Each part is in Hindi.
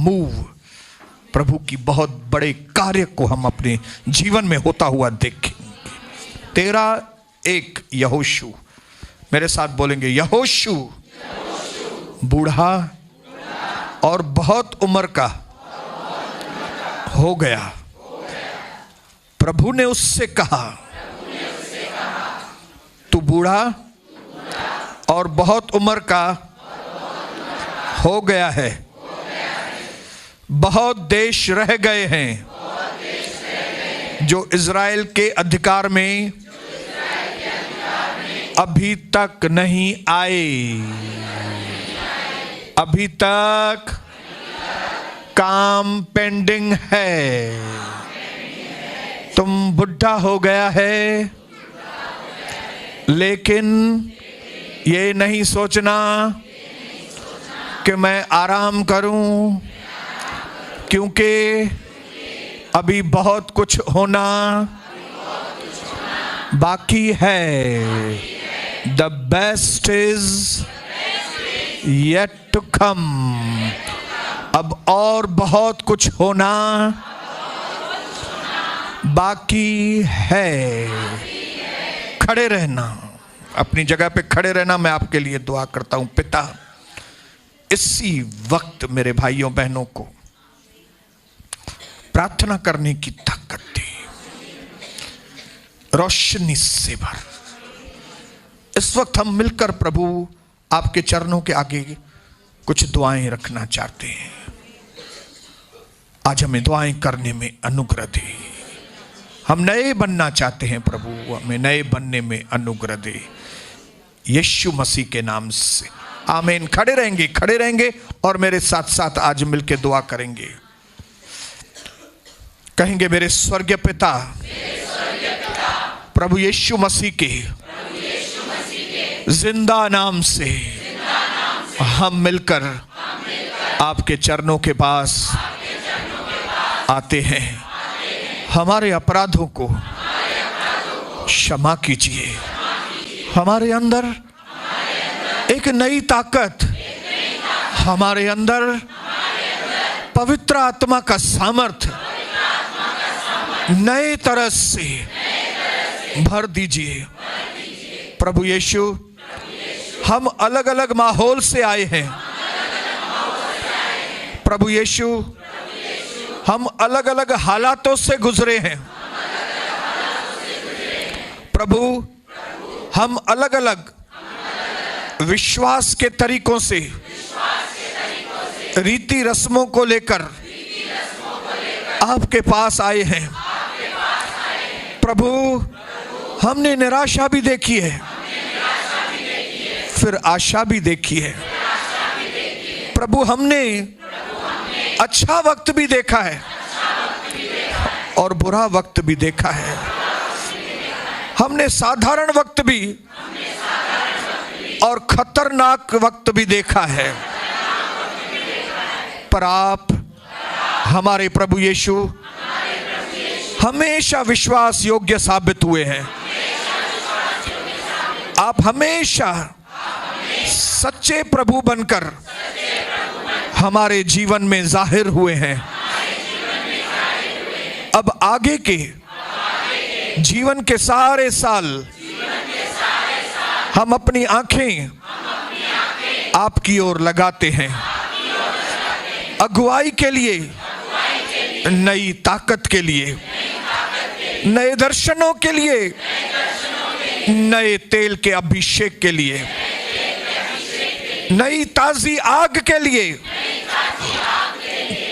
मूव, प्रभु की बहुत बड़े कार्य को हम अपने जीवन में होता हुआ देखेंगे। 13:1 यहोशू, मेरे साथ बोलेंगे यहोशू बूढ़ा और बहुत उम्र का हो गया। प्रभु ने उससे कहा, तू बूढ़ा और बहुत उम्र का हो गया है, बहुत देश रह गए हैं जो इज़राइल के अधिकार में अभी तक नहीं आए। अभी तक काम पेंडिंग है। तुम बुढ़ा हो गया है, लेकिन ये नहीं सोचना कि मैं आराम करूं, क्योंकि अभी बहुत कुछ होना बाकी है। The best is yet to come। अब और बहुत कुछ होना बाकी है। खड़े रहना, अपनी जगह पे खड़े रहना। मैं आपके लिए दुआ करता हूं। पिता, इसी वक्त मेरे भाइयों बहनों को प्रार्थना करने की ताकत दे, रोशनी से भर। इस वक्त हम मिलकर प्रभु आपके चरणों के आगे कुछ दुआएं रखना चाहते हैं। आज हमें दुआएं करने में अनुग्रह दे। हम नए बनना चाहते हैं प्रभु, हमें नए बनने में अनुग्रह दे, यीशु मसीह के नाम से आमीन। खड़े रहेंगे और मेरे साथ साथ आज मिलकर दुआ करेंगे। कहेंगे, मेरे स्वर्गीय पिता, प्रभु यीशु मसीह के जिंदा नाम से हम मिलकर आपके चरणों के पास आते हैं। हमारे अपराधों को क्षमा कीजिए। हमारे अंदर एक नई ताकत, हमारे अंदर पवित्र आत्मा का सामर्थ्य नए तरह से भर दीजिए। प्रभु यीशु, हम अलग अलग माहौल से आए हैं। प्रभु यीशु, हम अलग अलग हालातों से गुजरे हैं। प्रभु, हम अलग अलग विश्वास के तरीकों से, रीति रस्मों को लेकर आपके पास आए हैं। प्रभु, हमने निराशा भी देखी है, फिर आशा भी देखी है। प्रभु, हमने अच्छा वक्त भी देखा है और बुरा वक्त भी देखा है। हमने साधारण वक्त भी और खतरनाक वक्त भी देखा है, पर आप हमारे प्रभु यीशु हमेशा विश्वास योग्य साबित हुए हैं। आप हमेशा सच्चे प्रभु बनकर हमारे जीवन में जाहिर हुए हैं। अब आगे के जीवन के सारे साल हम अपनी आंखें आपकी ओर लगाते हैं। अगुवाई के लिए, नई ताकत के लिए, नए दर्शनों के लिए, नए तेल के अभिषेक के लिए, नई ताजी आग के लिए,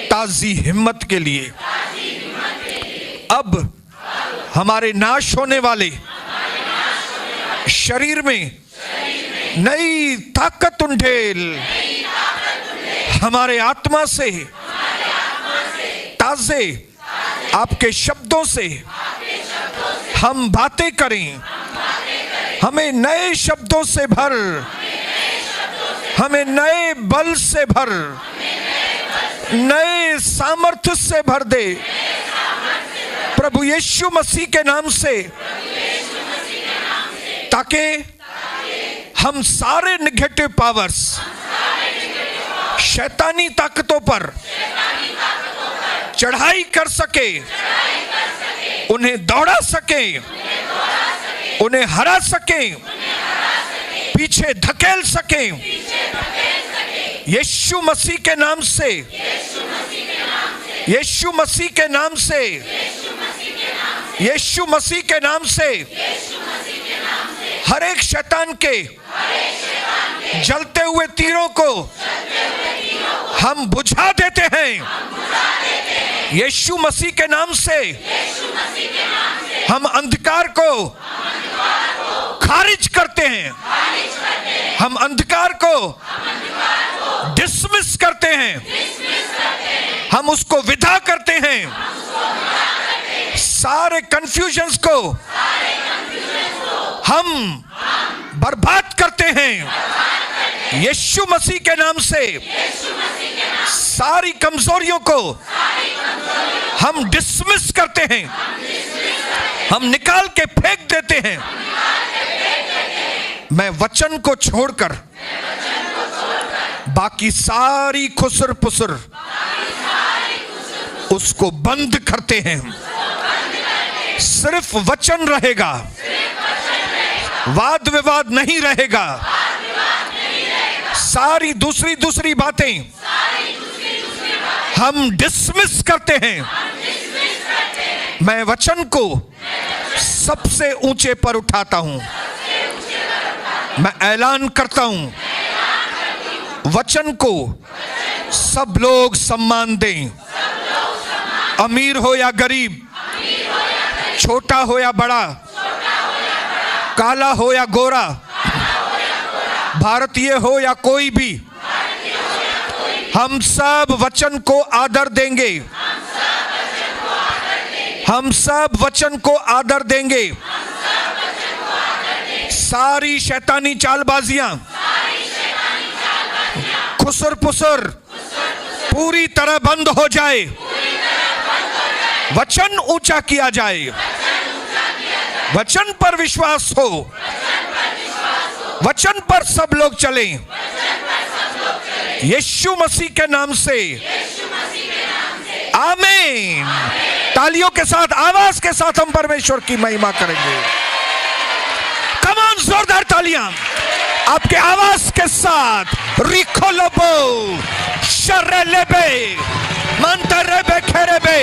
ताजी हिम्मत के लिए। अब हमारे नाश होने वाले शरीर में नई ताकत उंडेल, हमारे आत्मा से ताजे आपके शब्दों से हम बातें करें। हमें नए शब्दों से भर, हमें नए बल से भर, नए सामर्थ्य से भर दे प्रभु यीशु मसीह के नाम से, ताकि हम सारे नेगेटिव पावर्स, शैतानी ताकतों पर चढ़ाई कर सके, उन्हें दौड़ा सके, उन्हें हरा सके, पीछे धकेल सके। यीशु मसीह के नाम से, यीशु मसीह के नाम से, यीशु मसीह के नाम से हर एक शैतान के जलते हुए तीरों को हम बुझा देते हैं। यीशु मसीह के नाम से हम अंधकार को खारिज करते हैं, हम अंधकार को डिसमिस करते हैं, हम उसको विदा करते हैं, सारे कंफ्यूजन्स को हम बर्बाद करते हैं। यीशु मसीह के नाम से सारी कमजोरियों को हम डिसमिस करते हैं, हम निकाल के फेंक देते हैं। मैं वचन को छोड़कर बाकी सारी खुसर पुसर उसको बंद करते हैं। सिर्फ वचन रहेगा, वाद विवाद नहीं रहेगा। सारी दूसरी बातें हम डिसमिस करते हैं। मैं वचन को सबसे ऊंचे पर उठाता हूं। मैं ऐलान करता हूं, वचन को सब लोग सम्मान दें, अमीर हो या गरीब, छोटा हो या बड़ा, काला हो या गोरा, भारतीय हो या कोई भी, हम सब वचन को आदर देंगे, हम सब वचन को आदर देंगे। सारी शैतानी चालबाजियां, खुसर पुसर पूरी तरह बंद हो जाए, वचन ऊंचा किया जाए, वचन पर विश्वास हो, वचन पर सब लोग चलें। यीशु मसीह के नाम से आमीन। तालियों के साथ, आवाज के साथ हम परमेश्वर की महिमा करेंगे। कम ऑन, जोरदार तालियां आपके आवाज के साथ। रिखोलोबो शरेलेबे मंतरेबे खेरेबे।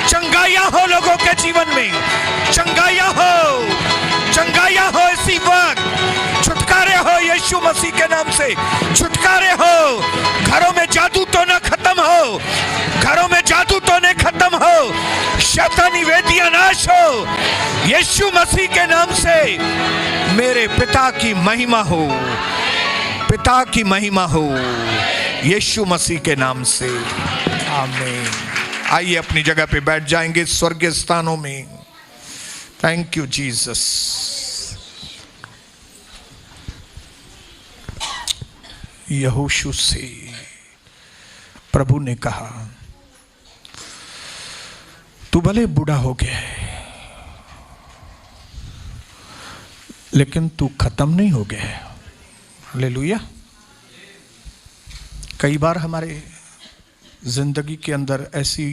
चंगाइयां हो लोगों के जीवन में, चंगाइयां हो इसी वक्त। छुटकारे हो यीशु मसीह के नाम से, छुटकारे हो। घरों में जादू टोना खत्म हो, घरों में जादू टोने खत्म हो, शैतानी वेदियां नाश हो यीशु मसीह के नाम से। मेरे पिता की महिमा हो, पिता की महिमा हो यीशु मसीह के नाम से। आमीन। आइए अपनी जगह पे बैठ जाएंगे स्वर्गीय स्थानों में। Thank you Jesus. यहोशू से प्रभु ने कहा, तू भले बूढ़ा हो गया है, लेकिन तू खत्म नहीं हो गया है। हालेलुया। कई बार हमारे जिंदगी के अंदर ऐसी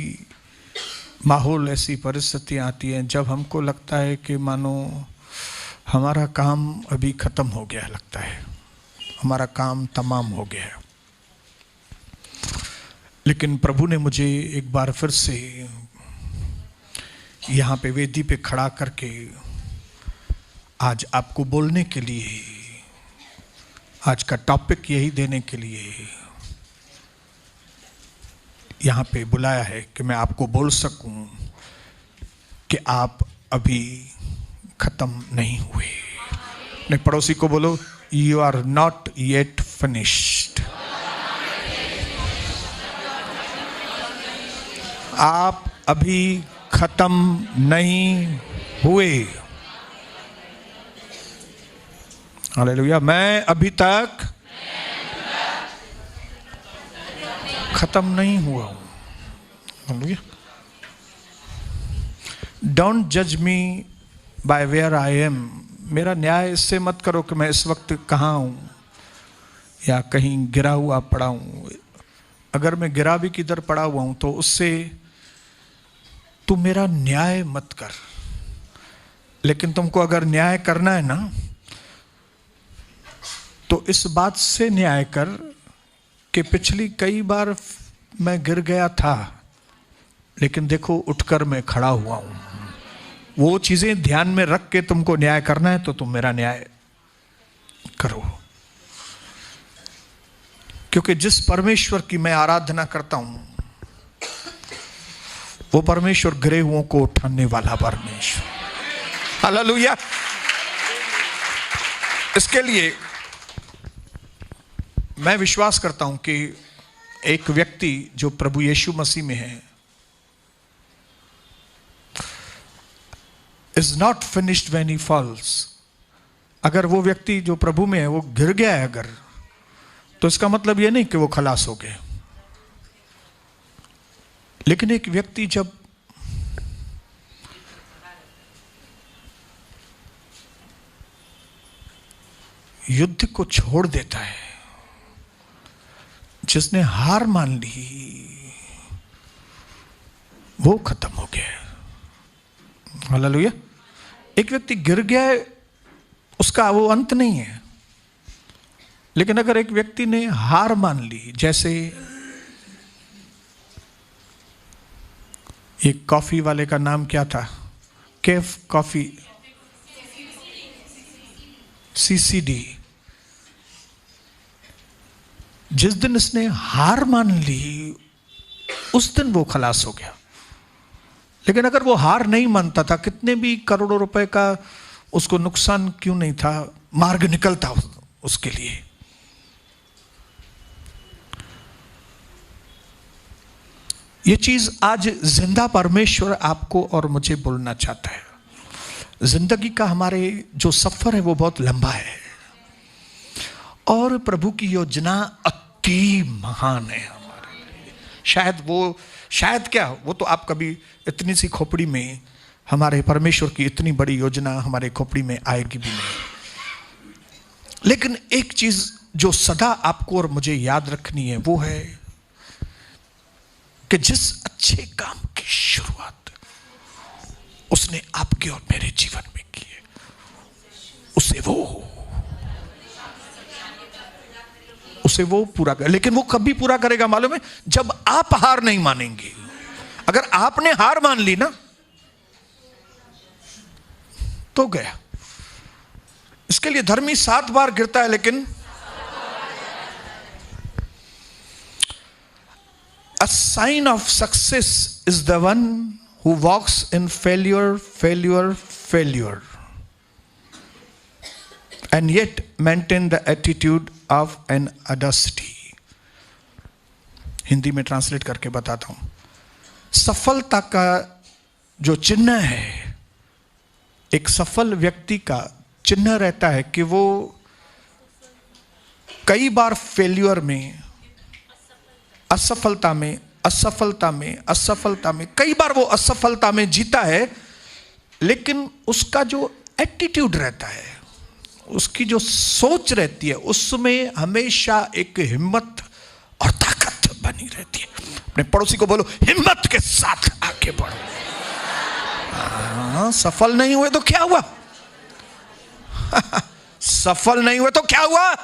माहौल, ऐसी परिस्थितियां आती हैं जब हमको लगता है कि मानो हमारा काम अभी खत्म हो गया, लगता है हमारा काम तमाम हो गया है। लेकिन प्रभु ने मुझे एक बार फिर से यहाँ पे वेदी पे खड़ा करके आज आपको बोलने के लिए, आज का टॉपिक यही देने के लिए यहाँ पे बुलाया है कि मैं आपको बोल सकूं कि आप अभी खत्म नहीं हुए। अपने पड़ोसी को बोलो, you are not yet finished. आप अभी खत्म नहीं हुए। हालेलुया। मैं अभी तक खत्म नहीं हुआ हूं। हालेलुया। डोंट जज मी बाय वेयर आई एम। मेरा न्याय इससे मत करो कि मैं इस वक्त कहाँ हूं या कहीं गिरा हुआ पड़ा हूं। अगर मैं गिरा भी किधर पड़ा हुआ हूं तो उससे तू मेरा न्याय मत कर, लेकिन तुमको अगर न्याय करना है ना तो इस बात से न्याय कर कि पिछली कई बार मैं गिर गया था, लेकिन देखो उठकर मैं खड़ा हुआ हूं। वो चीजें ध्यान में रख के तुमको न्याय करना है तो तुम मेरा न्याय करो। क्योंकि जिस परमेश्वर की मैं आराधना करता हूं वो परमेश्वर गिरे हुओं को उठाने वाला परमेश्वर। हालेलुया। इसके लिए मैं विश्वास करता हूं कि एक व्यक्ति जो प्रभु यीशु मसीह में है is not finished when he falls. अगर वो व्यक्ति जो प्रभु में है वो गिर गया है अगर, तो इसका मतलब ये नहीं कि वो खलास हो गए। लेकिन एक व्यक्ति जब युद्ध को छोड़ देता है, जिसने हार मान ली, वो खत्म हो गया। हालेलुया। एक व्यक्ति गिर गया है, उसका वो अंत नहीं है। लेकिन अगर एक व्यक्ति ने हार मान ली, जैसे एक कॉफी वाले का नाम क्या था, कैफ कॉफी, सीसीडी, जिस दिन इसने हार मान ली उस दिन वो खलास हो गया। लेकिन अगर वो हार नहीं मानता था, कितने भी करोड़ों रुपए का उसको नुकसान क्यों नहीं था, मार्ग निकलता उसके लिए। ये चीज आज जिंदा परमेश्वर आपको और मुझे बोलना चाहता है। जिंदगी का हमारे जो सफर है वो बहुत लंबा है और प्रभु की योजना अति महान है हमारे लिए। शायद क्या, वो तो आप कभी इतनी सी खोपड़ी में हमारे परमेश्वर की इतनी बड़ी योजना हमारे खोपड़ी में आएगी भी नहीं। लेकिन एक चीज जो सदा आपको और मुझे याद रखनी है वो है कि जिस अच्छे काम की शुरुआत उसने आपके और मेरे जीवन में की है, उसे वो पूरा कर। लेकिन वो कभी पूरा करेगा मालूम है? जब आप हार नहीं मानेंगे। अगर आपने हार मान ली ना तो गया। इसके लिए धर्मी 7 बार गिरता है लेकिन a sign of success is the one who walks in failure and yet maintain the attitude of an audacity। Hindi में ट्रांसलेट करके बताता हूं। सफलता का जो चिन्ह है, एक सफल व्यक्ति का चिन्ह रहता है कि वो कई बार फेल्यूर में, असफलता में कई बार वो असफलता में जीता है, लेकिन उसका जो एटीट्यूड रहता है, उसकी जो सोच रहती है, उसमें हमेशा एक हिम्मत और ताकत बनी रहती है। अपने पड़ोसी को बोलो, हिम्मत के साथ आगे बढ़ो। सफल नहीं हुए तो क्या हुआ? सफल नहीं हुए तो क्या हुआ?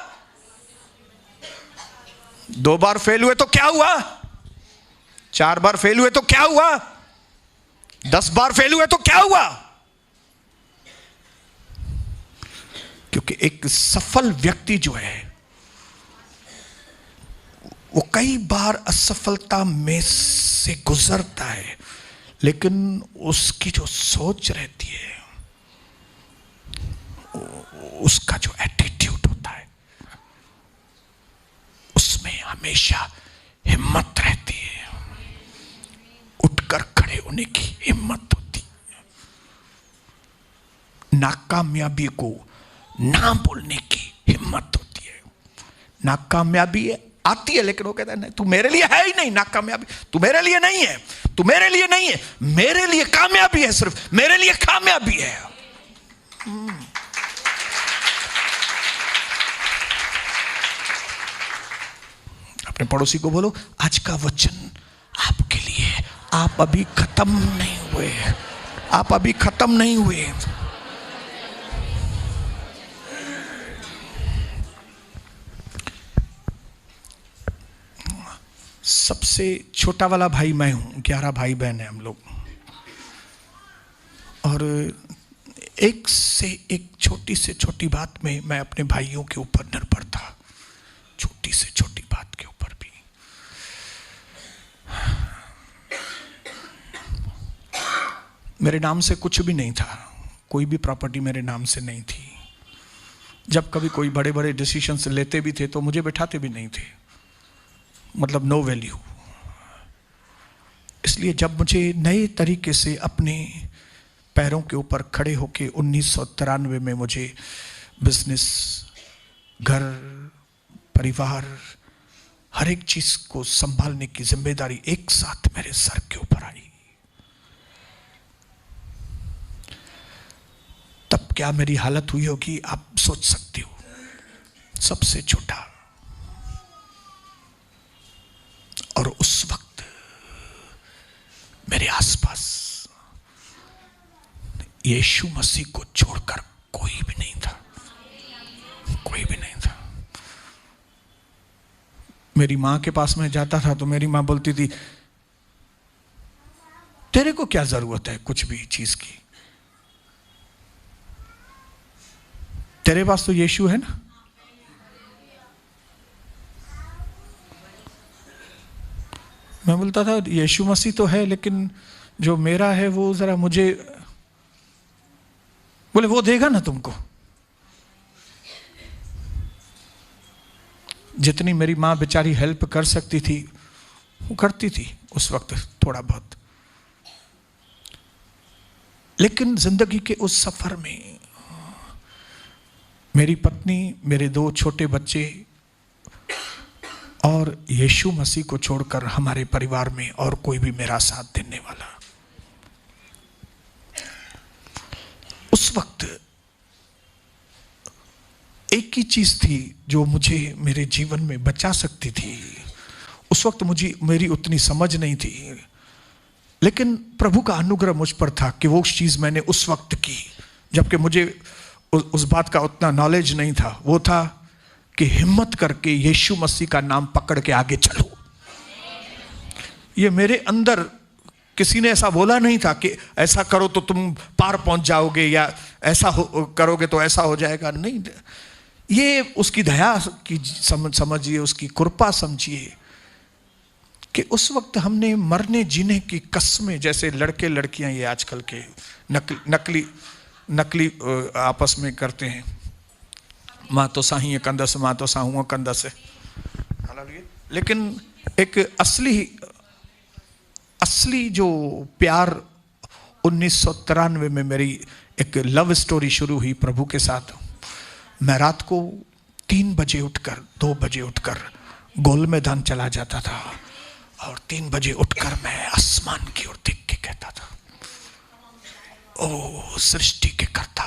2 बार फेल हुए तो क्या हुआ? 4 बार फेल हुए तो क्या हुआ? 10 बार फेल हुए तो क्या हुआ? क्योंकि एक सफल व्यक्ति जो है वो कई बार असफलता में से गुजरता है, लेकिन उसकी जो सोच रहती है, उसका जो एटीट्यूड होता है, उसमें हमेशा हिम्मत रहती है, उठकर खड़े होने की हिम्मत होती है, नाकामयाबी को ना बोलने की हिम्मत होती है। नाकामयाबी आती है लेकिन वो कहता है नहीं, तू मेरे लिए है ही नहीं। नाकामयाबी तू मेरे लिए नहीं है, तू मेरे लिए नहीं है, मेरे लिए कामयाबी है, सिर्फ मेरे लिए कामयाबी है। अपने पड़ोसी को बोलो, आज का वचन आपके लिए, आप अभी खत्म नहीं हुए। हुए, आप अभी खत्म नहीं हुए। सबसे छोटा वाला भाई मैं हूं, 11 भाई बहन हैं हम लोग, और एक से एक छोटी से छोटी बात में मैं अपने भाइयों के ऊपर निर्भर था, छोटी से छोटी बात के ऊपर भी। मेरे नाम से कुछ भी नहीं था, कोई भी प्रॉपर्टी मेरे नाम से नहीं थी। जब कभी कोई बड़े बड़े डिसीजंस लेते भी थे तो मुझे बैठाते भी नहीं थे, मतलब नो वैल्यू। इसलिए जब मुझे नए तरीके से अपने पैरों के ऊपर खड़े होके 1993 में मुझे बिजनेस, घर, परिवार, हर एक चीज को संभालने की जिम्मेदारी एक साथ मेरे सर के ऊपर आई, तब क्या मेरी हालत हुई होगी आप सोच सकते हो। सबसे छोटा, और उस वक्त मेरे आसपास यीशु मसीह को छोड़कर कोई भी नहीं था, कोई भी नहीं था। मेरी मां के पास मैं जाता था तो मेरी मां बोलती थी, तेरे को क्या जरूरत है कुछ भी चीज की, तेरे पास तो यीशु है ना। मैं बोलता था यीशु मसीह तो है, लेकिन जो मेरा है वो जरा मुझे, बोले वो देगा ना तुमको। जितनी मेरी मां बेचारी हेल्प कर सकती थी वो करती थी उस वक्त, थोड़ा बहुत। लेकिन जिंदगी के उस सफर में मेरी पत्नी, मेरे 2 छोटे बच्चे और यीशु मसीह को छोड़कर हमारे परिवार में और कोई भी मेरा साथ देने वाला। उस वक्त एक ही चीज थी जो मुझे मेरे जीवन में बचा सकती थी। उस वक्त मुझे, मेरी उतनी समझ नहीं थी, लेकिन प्रभु का अनुग्रह मुझ पर था कि वो चीज मैंने उस वक्त की, जबकि मुझे उस बात का उतना नॉलेज नहीं था। वो था कि हिम्मत करके यीशु मसीह का नाम पकड़ के आगे चलो। ये मेरे अंदर किसी ने ऐसा बोला नहीं था कि ऐसा करो तो तुम पार पहुंच जाओगे, या ऐसा करोगे तो ऐसा हो जाएगा। नहीं, ये उसकी दया की समझिए, उसकी कृपा समझिए कि उस वक्त हमने मरने जीने की कस्में, जैसे लड़के लड़कियां ये आजकल के नकली आपस में करते हैं, माँ तो साही कंदस, माँ तो साहू कंदस है, लेकिन एक असली जो प्यार 1993 में मेरी एक लव स्टोरी शुरू हुई प्रभु के साथ। मैं रात को 3 बजे उठकर, 2 बजे उठकर गोल मैदान चला जाता था, और 3 बजे उठकर मैं आसमान की ओर देख के कहता था, ओ सृष्टि के कर्ता,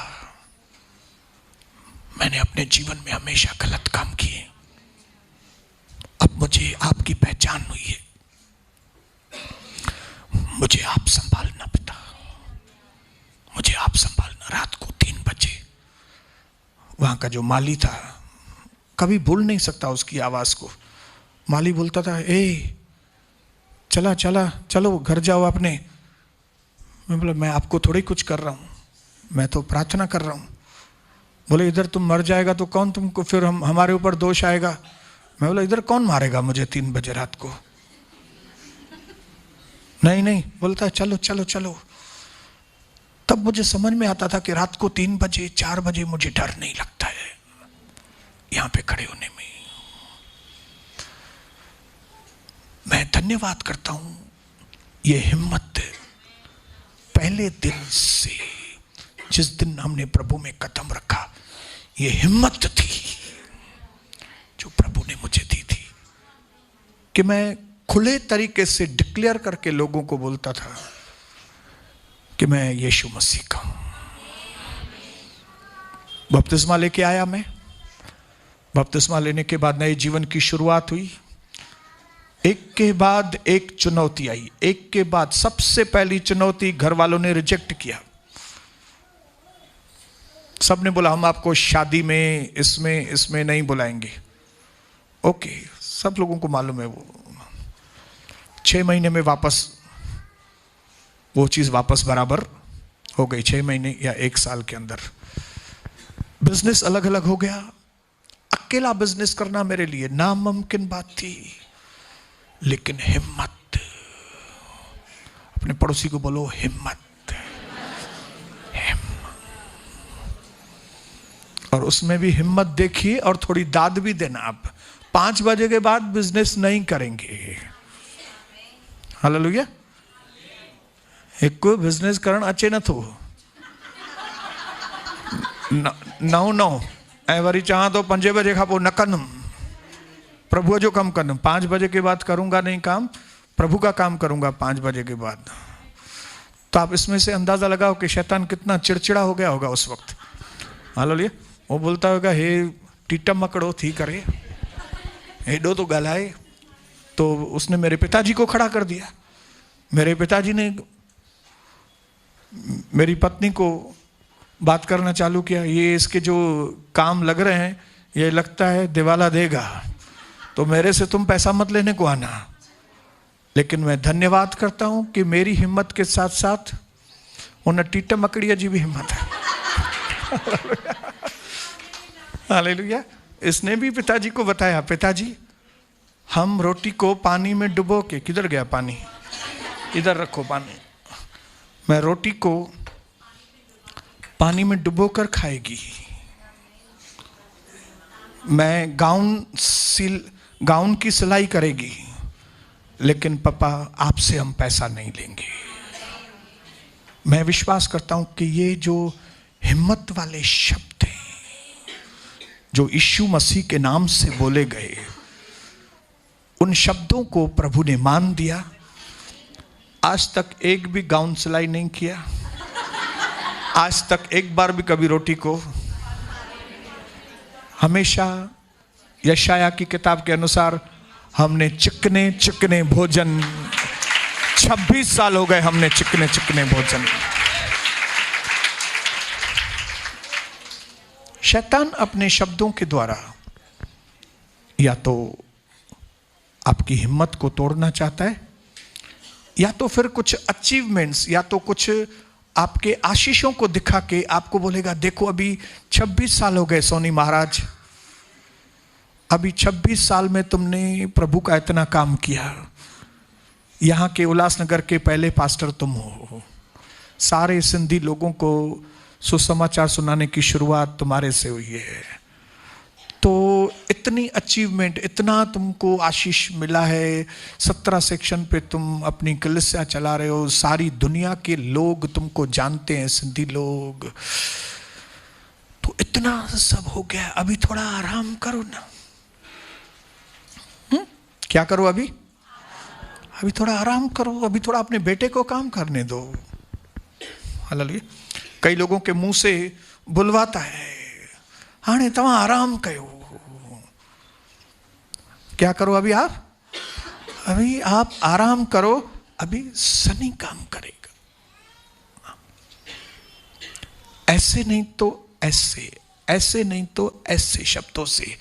मैंने अपने जीवन में हमेशा गलत काम किए, अब मुझे आपकी पहचान हुई है, मुझे आप संभालना पिता, मुझे आप संभालना। रात को 3 बजे वहां का जो माली था, कभी भूल नहीं सकता उसकी आवाज को। माली बोलता था, ए चलो घर जाओ अपने। मैं बोला, मैं आपको थोड़ी कुछ कर रहा हूं, मैं तो प्रार्थना कर रहा हूं। बोले, इधर तुम मर जाएगा तो कौन तुमको, फिर हमारे ऊपर दोष आएगा। मैं बोला, इधर कौन मारेगा मुझे 3 बजे रात को। नहीं, बोलता है चलो। तब मुझे समझ में आता था कि रात को 3 बजे 4 बजे मुझे डर नहीं लगता है यहां पे खड़े होने में। मैं धन्यवाद करता हूं, ये हिम्मत पहले दिन से, जिस दिन हमने प्रभु में कदम रखा, ये हिम्मत थी जो प्रभु ने मुझे दी थी कि मैं खुले तरीके से डिक्लेयर करके लोगों को बोलता था कि मैं यीशु मसीह का हूं। बपतिस्मा लेके आया मैं। बपतिस्मा लेने के बाद नए जीवन की शुरुआत हुई। एक के बाद एक चुनौती आई, एक के बाद। सबसे पहली चुनौती घर वालों ने रिजेक्ट किया। सबने बोला हम आपको शादी में इसमें नहीं बुलाएंगे। ओके, सब लोगों को मालूम है वो 6 महीने में वापस वो चीज वापस बराबर हो गई, 6 महीने या 1 साल के अंदर। बिजनेस अलग अलग हो गया। अकेला बिजनेस करना मेरे लिए नामुमकिन बात थी, लेकिन हिम्मत। अपने पड़ोसी को बोलो हिम्मत। और उसमें भी हिम्मत देखिए और थोड़ी दाद भी देना। आप 5 बजे के बाद बिजनेस नहीं करेंगे। हालेलुया। एक को बिजनेस करण अचे न थो 9 ऐं वरी चाह तो 5 बजे खां पोइ न कंदुमि, प्रभु जो कम कंदुमि। 5 बजे के बाद करूंगा नहीं काम, प्रभु का काम करूंगा 5 बजे के बाद। तो आप इसमें से अंदाजा लगाओ कि शैतान कितना चिड़चिड़ा हो गया होगा उस वक्त। हालेलुया। वो बोलता होगा हे टीटा मकड़ो थी करे, हेडो तो गलाए। तो उसने मेरे पिताजी को खड़ा कर दिया। मेरे पिताजी ने मेरी पत्नी को बात करना चालू किया, ये इसके जो काम लग रहे हैं ये लगता है दिवाला देगा, तो मेरे से तुम पैसा मत लेने को आना। लेकिन मैं धन्यवाद करता हूं कि मेरी हिम्मत के साथ साथ उन टीटा मकड़िया जी भी हिम्मत है। हालेलुया। इसने भी पिताजी को बताया, पिताजी हम रोटी को पानी में डुबो के, किधर गया पानी, इधर रखो पानी, मैं रोटी को पानी में डुबो कर खाएगी। मैं गाउन की सिलाई करेगी, लेकिन पापा आपसे हम पैसा नहीं लेंगे। मैं विश्वास करता हूं कि ये जो हिम्मत वाले शब्द हैं जो यीशु मसीह के नाम से बोले गए, उन शब्दों को प्रभु ने मान दिया। आज तक एक भी गाउन सिलाई नहीं किया, आज तक एक बार भी कभी रोटी को। हमेशा यशाया की किताब के अनुसार हमने चिकने चिकने भोजन, 26 साल हो गए हमने चिकने चिकने भोजन। शैतान अपने शब्दों के द्वारा या तो आपकी हिम्मत को तोड़ना चाहता है, या तो फिर कुछ अचीवमेंट्स, या तो कुछ आपके आशीषों को दिखा के आपको बोलेगा देखो अभी 26 साल हो गए सोनी महाराज, अभी 26 साल में तुमने प्रभु का इतना काम किया, यहाँ के उल्लासनगर के पहले पास्टर तुम हो, सारे सिंधी लोगों को सुसमाचार सुनाने की शुरुआत तुम्हारे से हुई है। तो इतनी अचीवमेंट, इतना तुमको आशीष मिला है, 17 सेक्शन पे तुम अपनी कलीसिया चला रहे हो, सारी दुनिया के लोग तुमको जानते हैं, सिंधी लोग। तो इतना सब हो गया, अभी थोड़ा आराम करो ना। क्या करो अभी थोड़ा आराम करो, अभी थोड़ा अपने बेटे को काम करने दो। हालेलुया। कई लोगों के मुंह से बुलवाता है हाणे तवा आराम कयो। क्या करो अभी आप आराम करो, अभी सनी काम करेगा। ऐसे नहीं तो ऐसे, ऐसे नहीं तो ऐसे शब्दों से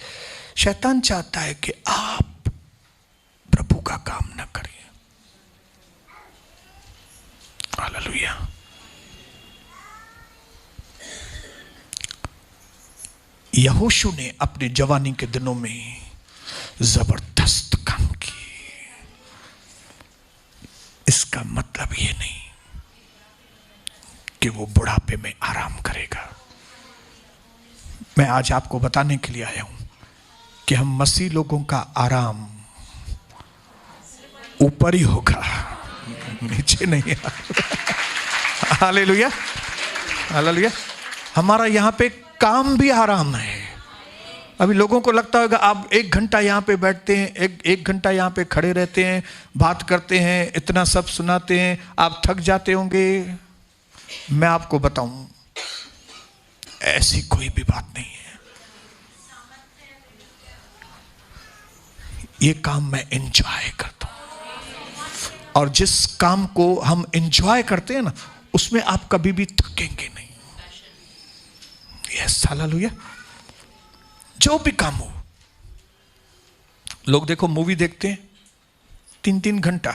शैतान चाहता है कि आप प्रभु का काम न करें। हालेलुया। यहोशू ने अपने जवानी के दिनों में जबरदस्त काम किए। इसका मतलब ये नहीं कि वो बुढ़ापे में आराम करेगा। मैं आज आपको बताने के लिए आया हूं कि हम मसीह लोगों का आराम ऊपर ही होगा, नीचे नहीं। Hallelujah, hallelujah. हमारा यहां पे काम भी आराम है। अभी लोगों को लगता होगा आप 1 घंटा यहाँ पे बैठते हैं, एक घंटा यहाँ पे खड़े रहते हैं, बात करते हैं, इतना सब सुनाते हैं, आप थक जाते होंगे। मैं आपको बताऊं ऐसी कोई भी बात नहीं है। ये काम मैं एंजॉय करता हूं। और जिस काम को हम एंजॉय करते हैं ना, उसमें आप कभी भी थकेंगे नहीं। Yes, hallelujah. जो भी काम हो, लोग देखो मूवी देखते हैं 3-3 घंटा,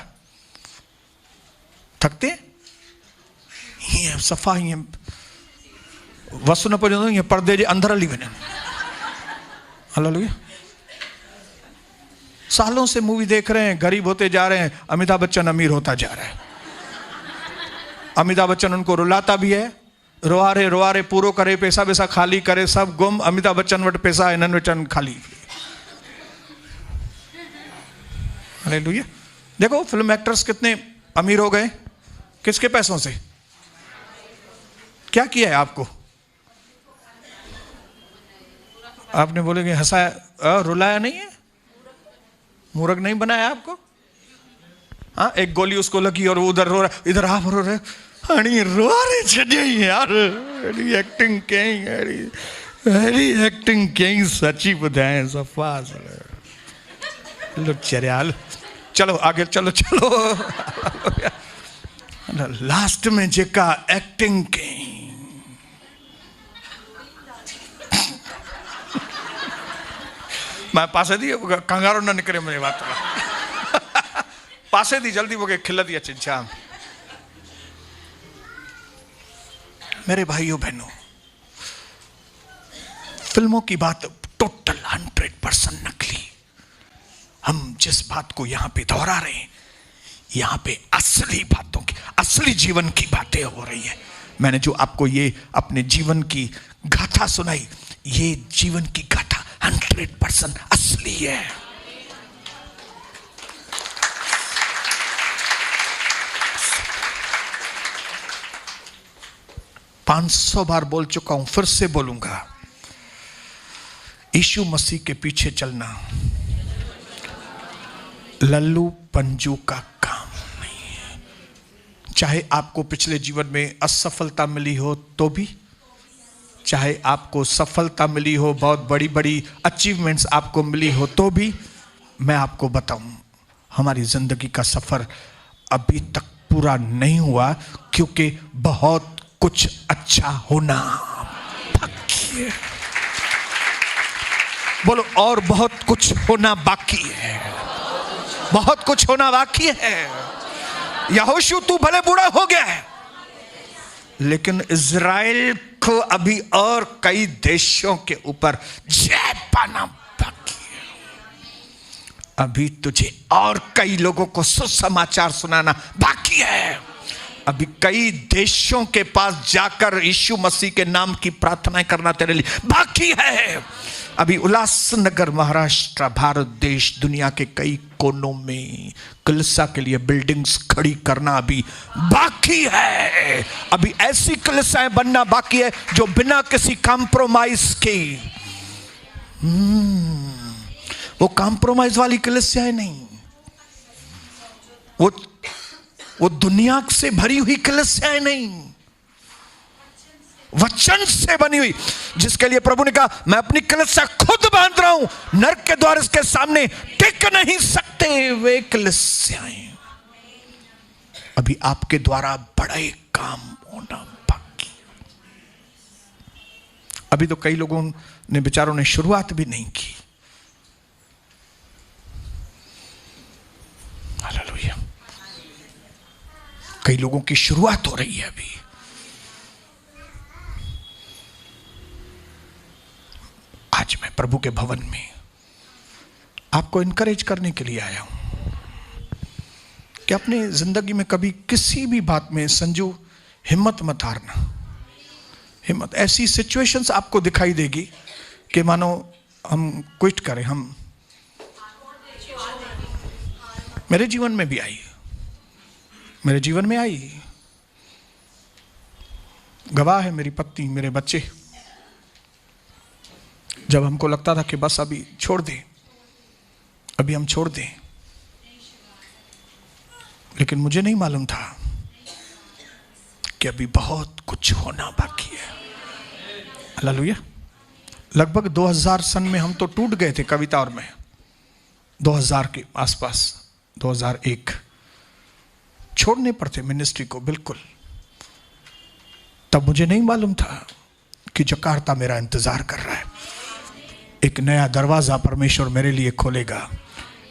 थकते हैं सफा वस्तु न पर्यंत पर्दे अंदर ली वञनि। हालेलुया। सालों से मूवी देख रहे हैं, गरीब होते जा रहे हैं, अमिताभ बच्चन अमीर होता जा रहा है। अमिताभ बच्चन उनको रुलाता भी है, रोआ रे पूरो करे, पैसा वैसा खाली करे, सब गुम। अमिताभ बच्चन वट पैसा, इन्हनि वटि खाली। हालेलुया। देखो फिल्म एक्टर्स कितने अमीर हो गए, किसके पैसों से? क्या किया है आपको? आपने बोले कि हंसाया, रुलाया नहीं है, मूर्ख नहीं बनाया आपको। हाँ, एक गोली उसको लगी और वो उधर रो रहा, इधर आप रो रहे, हणी रो रहे छे यार, अड़ी एक्टिंग कहीं, अड़ी एक्टिंग कहीं सच्ची बुधाए सफा लो चरियाल। चलो आगे चलो चलो। लास्ट में जेका एक्टिंग कहीं, मैं पासे दी कंगारो न निकरे मुझे बात पासे दी जल्दी वो खिल दी चिंचा। मेरे भाइयों बहनों, फिल्मों की बात टोटल 100% नकली। हम जिस बात को यहां पे दोहरा रहे हैं, यहां पे असली बातों की, असली जीवन की बातें हो रही है। मैंने जो आपको ये अपने जीवन की गाथा सुनाई, ये जीवन की गाथा 100% असली है। पांच 500 बार बोल चुका हूं, फिर से बोलूंगा, यीशु मसीह के पीछे चलना लल्लू पंजू का काम नहीं है। चाहे आपको पिछले जीवन में असफलता मिली हो तो भी, चाहे आपको सफलता मिली हो, बहुत बड़ी बड़ी अचीवमेंट्स आपको मिली हो तो भी, मैं आपको बताऊं, हमारी जिंदगी का सफर अभी तक पूरा नहीं हुआ, क्योंकि बहुत कुछ अच्छा होना बाकी है। बोलो, और बहुत कुछ होना बाकी है, बहुत कुछ होना बाकी है। यहोशू तू भले बूढ़ा हो गया है, लेकिन इज़राइल को अभी और कई देशों के ऊपर जय पाना बाकी है। अभी तुझे और कई लोगों को सुसमाचार सुनाना बाकी है। अभी कई देशों के पास जाकर यीशु मसीह के नाम की प्रार्थनाएं करना तेरे लिए बाकी है। अभी उल्लासनगर, महाराष्ट्र, भारत देश, दुनिया के कई कोनों में कलीसिया के लिए बिल्डिंग्स खड़ी करना अभी बाकी है। अभी ऐसी कलीसियाएं बनना बाकी है जो बिना किसी कॉम्प्रोमाइज के, वो कॉम्प्रोमाइज वाली कलीसियाएं नहीं, वो दुनिया से भरी हुई कलीसियाएं नहीं, वचन से बनी हुई, जिसके लिए प्रभु ने कहा मैं अपनी कलीसिया खुद बांध रहा हूं, नरक के द्वार इसके सामने टिक नहीं सकते। वे कलीसियाएं अभी आपके द्वारा बड़े काम होना बाकी। अभी तो कई लोगों ने, बेचारों ने शुरुआत भी नहीं की। हालेलुया। कई लोगों की शुरुआत हो रही है अभी। आज मैं प्रभु के भवन में आपको इनकरेज करने के लिए आया हूं कि अपने जिंदगी में कभी किसी भी बात में, संजू, हिम्मत मत हारना। हिम्मत, ऐसी सिचुएशंस आपको दिखाई देगी कि मानो हम क्विट करें। हम, मेरे जीवन में भी आई, मेरे जीवन में आई, गवाह है मेरी पत्नी, मेरे बच्चे। जब हमको लगता था कि बस अभी छोड़ दें, अभी हम छोड़ दें, लेकिन मुझे नहीं मालूम था कि अभी बहुत कुछ होना बाकी है। हालेलुया। लगभग 2000 सन में हम तो टूट गए थे, कविता और मैं। 2000 के आसपास, 2001 छोड़ने पर थे मिनिस्ट्री को बिल्कुल। तब मुझे नहीं मालूम था कि जकार्ता मेरा इंतजार कर रहा है। एक नया दरवाजा परमेश्वर मेरे लिए खोलेगा,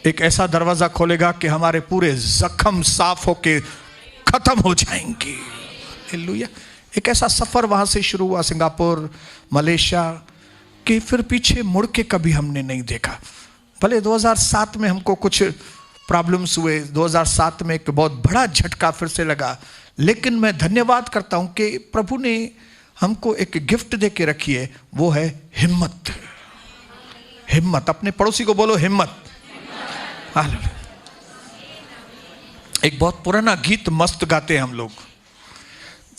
एक ऐसा दरवाजा खोलेगा कि हमारे पूरे जख्म साफ होके खत्म हो जाएंगे। हालेलुया। एक ऐसा सफर वहां से शुरू हुआ, सिंगापुर, मलेशिया, कि फिर पीछे मुड़ के कभी हमने नहीं देखा। भले 2007 में हमको कुछ प्रॉब्लम्स हुए, 2007 में एक बहुत बड़ा झटका फिर से लगा, लेकिन मैं धन्यवाद करता हूं कि प्रभु ने हमको एक गिफ्ट दे के रखी है, वो है हिम्मत। हिम्मत। अपने पड़ोसी को बोलो हिम्मत। हालेलुया। एक बहुत पुराना गीत मस्त गाते हैं हम लोग,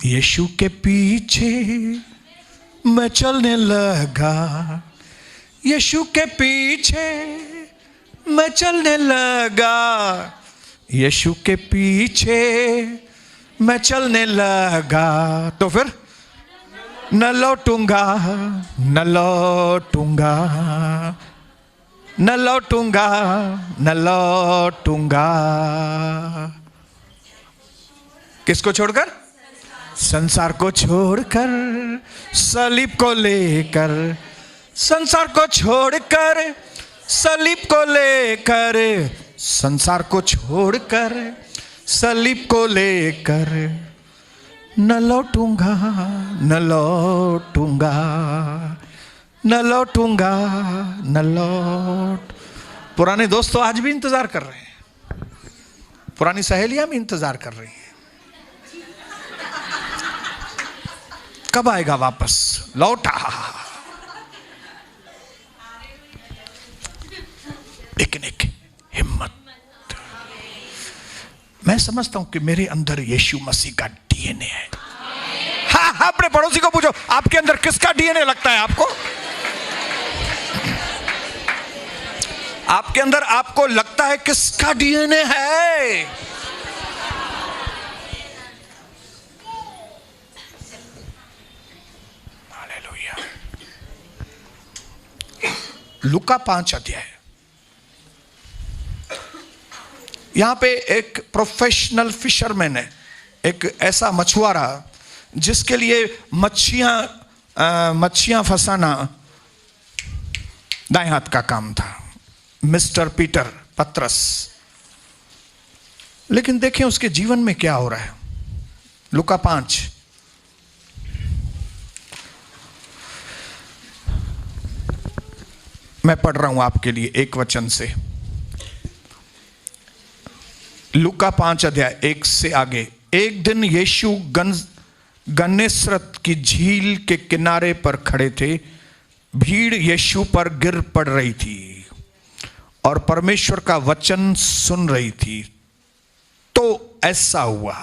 यीशु के पीछे मैं चलने लगा, यीशु के पीछे मैं चलने लगा, यीशु के पीछे मैं चलने लगा, तो फिर न लौटूंगा, न लौटूंगा, न लौटूंगा, न लौटूंगा। किसको छोड़कर? संसार को छोड़कर, सलीब को लेकर, संसार को छोड़कर, सलीब को लेकर, संसार को छोड़कर, सलीब को लेकर, न लौटूंगा, न लौटूंगा, न लौटूंगा, न लौट। पुराने दोस्तों आज भी इंतजार कर रहे हैं, पुरानी सहेलियां भी इंतजार कर रही हैं, कब आएगा वापस? लौटा। लेकिन एक हिम्मत। मैं समझता हूं कि मेरे अंदर यीशु मसीह का डीएनए है। हाँ, अपने पड़ोसी को पूछो, आपके अंदर किसका डीएनए लगता है आपको? आपके अंदर आपको लगता है किसका डीएनए है? हालेलुया। लूका 5 अध्याय, यहां पे एक प्रोफेशनल फिशरमैन है, एक ऐसा मछुआरा जिसके लिए मच्छियां फंसाना दाएं हाथ का काम था, मिस्टर पीटर, पतरस। लेकिन देखें उसके जीवन में क्या हो रहा है। लूका 5 मैं पढ़ रहा हूं आपके लिए एक वचन से। लूका 5 अध्याय 1 से आगे। एक दिन यीशु गन्नेसरत की झील के किनारे पर खड़े थे। भीड़ यीशु पर गिर पड़ रही थी और परमेश्वर का वचन सुन रही थी। तो ऐसा हुआ,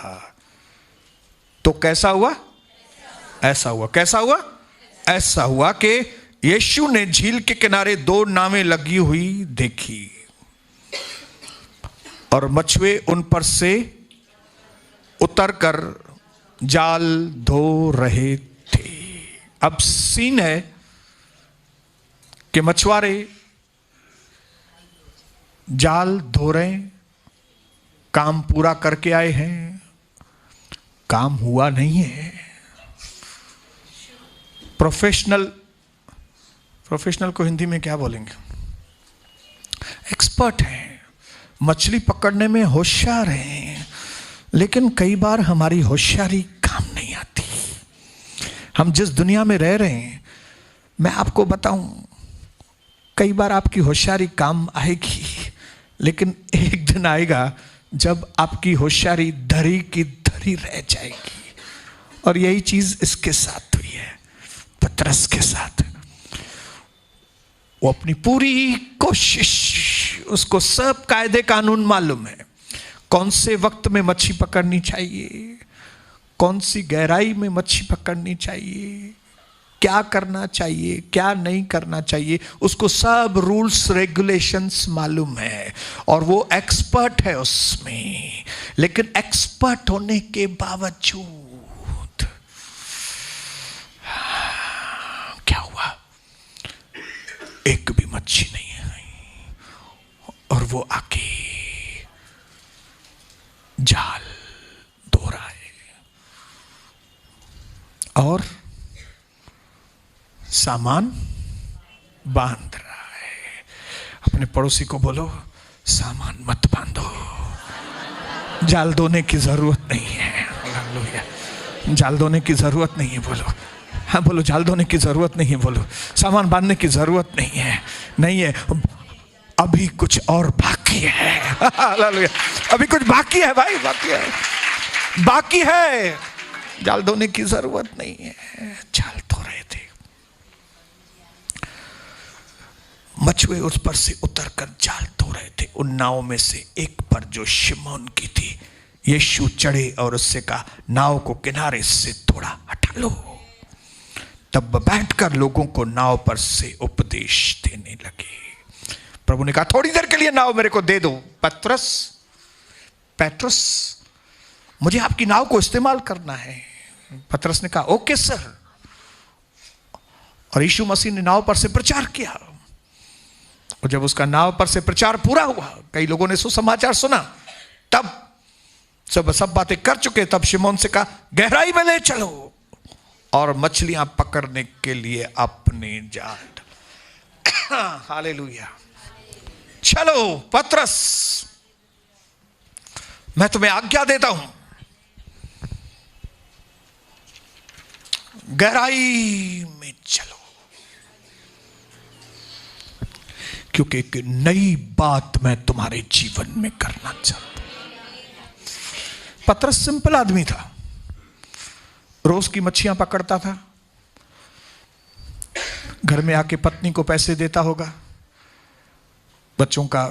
तो कैसा हुआ? ऐसा हुआ। कैसा हुआ? ऐसा हुआ कि यीशु ने झील के किनारे 2 नावें लगी हुई देखी और मछुए उन पर से उतरकर जाल धो रहे थे। अब सीन है कि मछुआरे जाल धो रहे हैं, काम पूरा करके आए हैं, काम हुआ नहीं है। प्रोफेशनल को हिंदी में क्या बोलेंगे? एक्सपर्ट हैं, मछली पकड़ने में होशियार हैं, लेकिन कई बार हमारी होशियारी काम नहीं आती। हम जिस दुनिया में रह रहे हैं, मैं आपको बताऊं, कई बार आपकी होशियारी काम आएगी, लेकिन एक दिन आएगा जब आपकी होशियारी धरी की धरी रह जाएगी। और यही चीज इसके साथ हुई है, पतरस के साथ। वो अपनी पूरी कोशिश, उसको सब कायदे कानून मालूम है, कौन से वक्त में मच्छी पकड़नी चाहिए, कौन सी गहराई में मच्छी पकड़नी चाहिए, क्या करना चाहिए, क्या नहीं करना चाहिए, उसको सब रूल्स रेगुलेशंस मालूम है और वो एक्सपर्ट है उसमें। लेकिन एक्सपर्ट होने के बावजूद क्या हुआ? एक भी मच्छी नहीं आई और वो आके जाल धो रहा है और सामान बांध रहा है। अपने पड़ोसी को बोलो, सामान मत बांधो, जाल धोने की जरूरत नहीं है। हालेलुया, जाल धोने की जरूरत नहीं है। बोलो, हाँ बोलो, जाल धोने की जरूरत नहीं है। बोलो, सामान बांधने की जरूरत नहीं है। नहीं है, अभी कुछ और बाकी है। हालेलुया, अभी कुछ बाकी है भाई, बाकी है, बाकी है। जाल धोने की जरूरत नहीं है। जाल धो रहे थे, मछुए उस पर से उतरकर जाल धो रहे थे। उन नाव में से एक पर जो शिमोन की थी, यीशु चढ़े और उससे कहा, नाव को किनारे से थोड़ा हटा लो। तब बैठकर लोगों को नाव पर से उपदेश देने लगे। प्रभु ने कहा, थोड़ी देर के लिए नाव मेरे को दे दो। पेट्रुस, मुझे आपकी नाव को इस्तेमाल करना है। पतरस ने कहा, ओके सर। और यीशु मसीह ने नाव पर से प्रचार किया। और जब उसका नाव पर से प्रचार पूरा हुआ, कई लोगों ने सुसमाचार सुना, तब सब बातें कर चुके, तब शिमोन से कहा, गहराई में ले चलो और मछलियां पकड़ने के लिए अपने जाल। हालेलुया, चलो पतरस, मैं तुम्हें आज्ञा देता हूं, गहराई में चलो, क्योंकि एक नई बात मैं तुम्हारे जीवन में करना चाहता हूं। पतरस सिंपल आदमी था, रोज की मच्छियां पकड़ता था, घर में आके पत्नी को पैसे देता होगा, बच्चों का